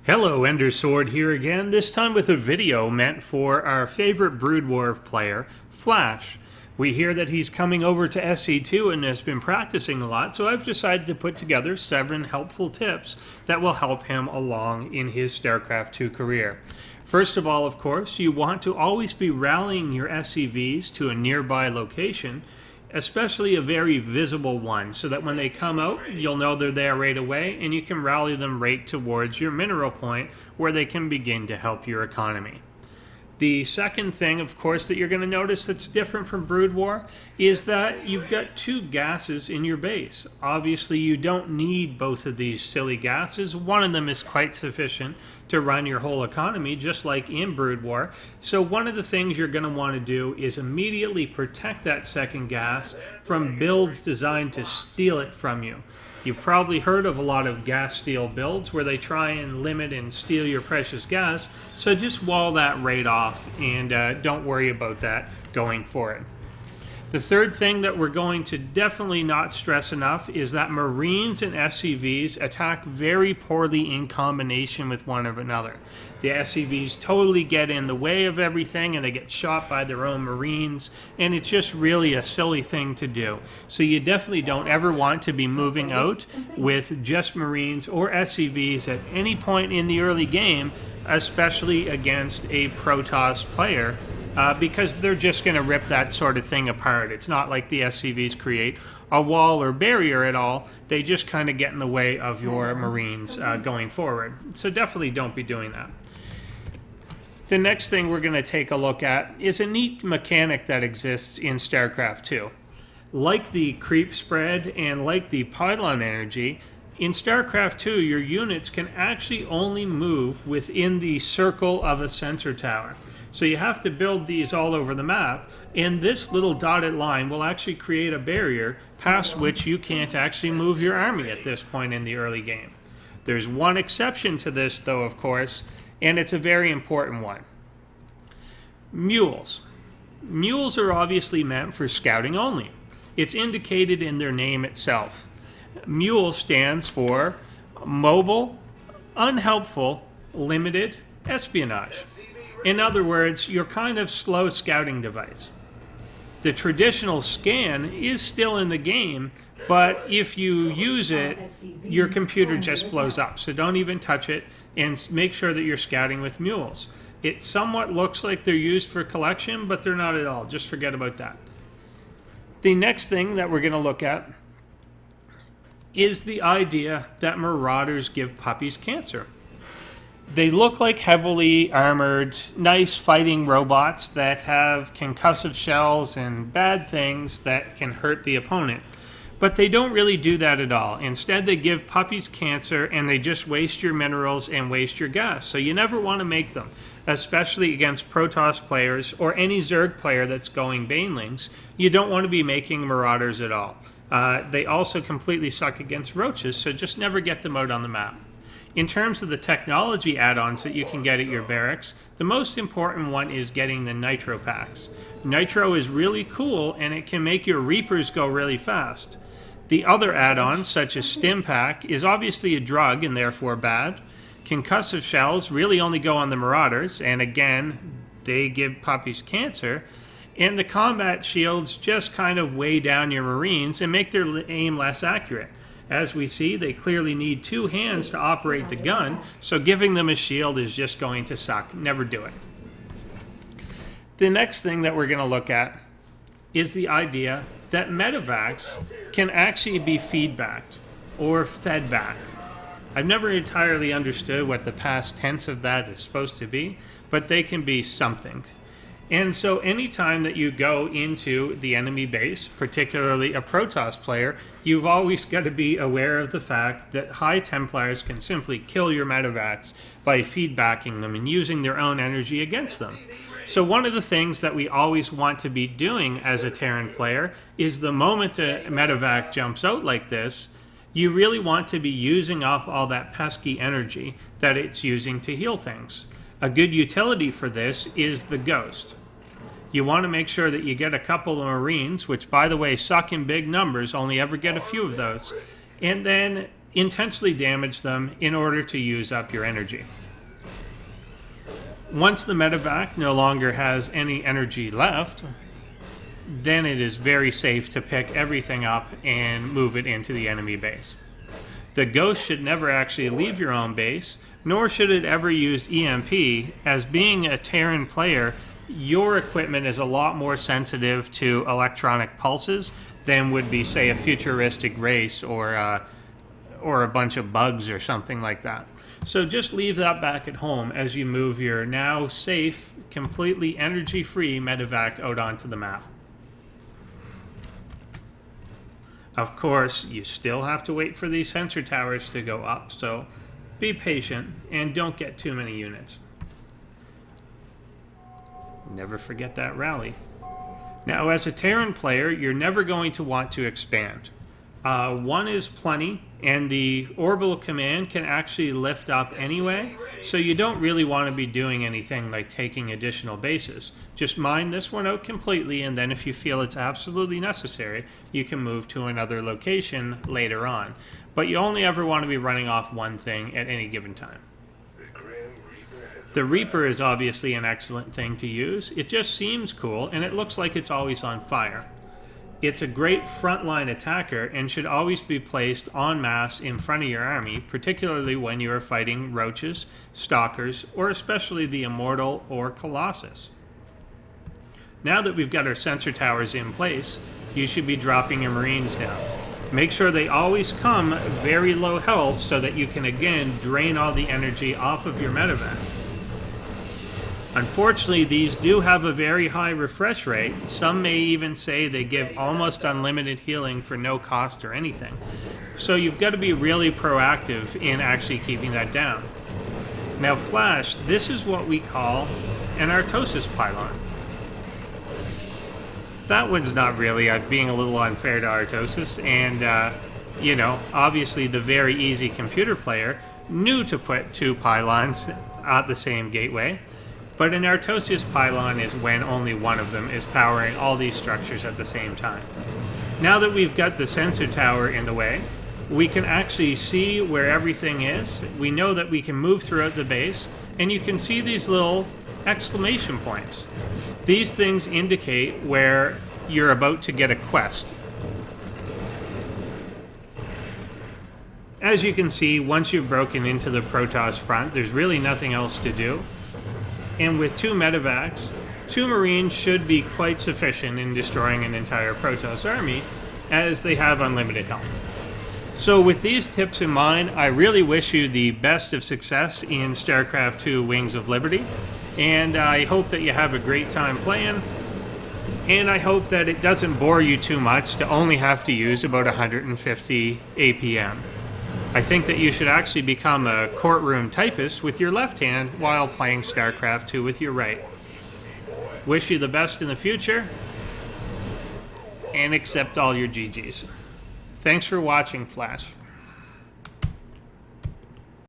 Hello, EnderSword here again, this time with a video meant for our favorite Brood War player, Flash. We hear that he's coming over to SE2 and has been practicing a lot, so I've decided to put together 7 helpful tips that will help him along in his StarCraft 2 career. First of all, of course, you want to always be rallying your SCVs to a nearby location, especially a very visible one, so that when they come out, you'll know they're there right away, and you can rally them right towards your mineral point where they can begin to help your economy. The second thing, of course, that you're going to notice that's different from Brood War is that you've got 2 gases in your base. Obviously, you don't need both of these silly gases. One of them is quite sufficient to run your whole economy, just like in Brood War. So one of the things you're going to want to do is immediately protect that second gas from builds designed to steal it from you. You've probably heard of a lot of gas steal builds where they try and limit and steal your precious gas, so just wall that right off and don't worry about that going forward. The third thing that we're going to definitely not stress enough is that Marines and SCVs attack very poorly in combination with one another. The SCVs totally get in the way of everything and they get shot by their own Marines, and it's just really a silly thing to do. So you definitely don't ever want to be moving out with just Marines or SCVs at any point in the early game, especially against a Protoss player. Because they're just going to rip that sort of thing apart. It's not like the SCVs create a wall or barrier at all. They just kind of get in the way of your Marines going forward. So definitely don't be doing that. The next thing we're going to take a look at is a neat mechanic that exists in StarCraft 2. Like the creep spread and like the pylon energy, in StarCraft 2 your units can actually only move within the circle of a sensor tower. So you have to build these all over the map, and this little dotted line will actually create a barrier past which you can't actually move your army at this point in the early game. There's one exception to this though, of course, and it's a very important one. Mules. Mules are obviously meant for scouting only. It's indicated in their name itself. Mule stands for Mobile, Unhelpful, Limited Espionage. In other words, your kind of slow scouting device. The traditional scan is still in the game, but if you use it, your computer just blows up. So don't even touch it, and make sure that you're scouting with mules. It somewhat looks like they're used for collection, but they're not at all. Just forget about that. The next thing that we're going to look at is the idea that Marauders give puppies cancer. They look like heavily armored, nice fighting robots that have concussive shells and bad things that can hurt the opponent. But they don't really do that at all. Instead, they give puppies cancer and they just waste your minerals and waste your gas. So you never want to make them, especially against Protoss players or any Zerg player that's going Banelings. You don't want to be making Marauders at all. They also completely suck against Roaches, so just never get them out on the map. In terms of the technology add-ons that you can get at your barracks, the most important one is getting the Nitro packs. Nitro is really cool and it can make your Reapers go really fast. The other add-ons, such as Stim Pack, is obviously a drug and therefore bad. Concussive shells really only go on the Marauders, and again, they give puppies cancer. And the combat shields just kind of weigh down your Marines and make their aim less accurate. As we see, they clearly need 2 hands to operate the gun, so giving them a shield is just going to suck. Never do it. The next thing that we're going to look at is the idea that medevacs can actually be feedbacked or fed back. I've never entirely understood what the past tense of that is supposed to be, but they can be something. And so anytime that you go into the enemy base, particularly a Protoss player, you've always got to be aware of the fact that High Templars can simply kill your medevacs by feedbacking them and using their own energy against them. So one of the things that we always want to be doing as a Terran player is the moment a medevac jumps out like this, you really want to be using up all that pesky energy that it's using to heal things. A good utility for this is the Ghost. You want to make sure that you get a couple of Marines, which by the way suck in big numbers, only ever get a few of those. And then intentionally damage them in order to use up your energy. Once the medevac no longer has any energy left, then it is very safe to pick everything up and move it into the enemy base. The ghost should never actually leave your own base, nor should it ever use EMP, as being a Terran player, your equipment is a lot more sensitive to electronic pulses than would be, say, a futuristic race or a bunch of bugs or something like that. So just leave that back at home as you move your now safe, completely energy-free medevac out onto the map. Of course, you still have to wait for these sensor towers to go up, so be patient and don't get too many units. Never forget that rally. Now, as a Terran player, you're never going to want to expand. One is plenty, and the orbital command can actually lift up anyway, so you don't really want to be doing anything like taking additional bases. Just mine this one out completely, and then if you feel it's absolutely necessary, you can move to another location later on. But you only ever want to be running off one thing at any given time. The Reaper is obviously an excellent thing to use. It just seems cool, and it looks like it's always on fire. It's a great frontline attacker and should always be placed en masse in front of your army, particularly when you are fighting roaches, stalkers, or especially the Immortal or Colossus. Now that we've got our sensor towers in place, you should be dropping your Marines down. Make sure they always come very low health so that you can again drain all the energy off of your medevac. Unfortunately, these do have a very high refresh rate. Some may even say they give almost unlimited healing for no cost or anything. So you've got to be really proactive in actually keeping that down. Now Flash, this is what we call an Artosis pylon. That one's not really being a little unfair to Artosis, and you know, obviously the very easy computer player knew to put two pylons at the same gateway. But an Artosis pylon is when only one of them is powering all these structures at the same time. Now that we've got the sensor tower in the way, we can actually see where everything is. We know that we can move throughout the base, and you can see these little exclamation points. These things indicate where you're about to get a quest. As you can see, once you've broken into the Protoss front, there's really nothing else to do. And with two medevacs, two Marines should be quite sufficient in destroying an entire Protoss army, as they have unlimited health. So with these tips in mind, I really wish you the best of success in StarCraft II Wings of Liberty, and I hope that you have a great time playing, and I hope that it doesn't bore you too much to only have to use about 150 APM. I think that you should actually become a courtroom typist with your left hand while playing StarCraft II with your right. Wish you the best in the future, and accept all your GGs. Thanks for watching, Flash.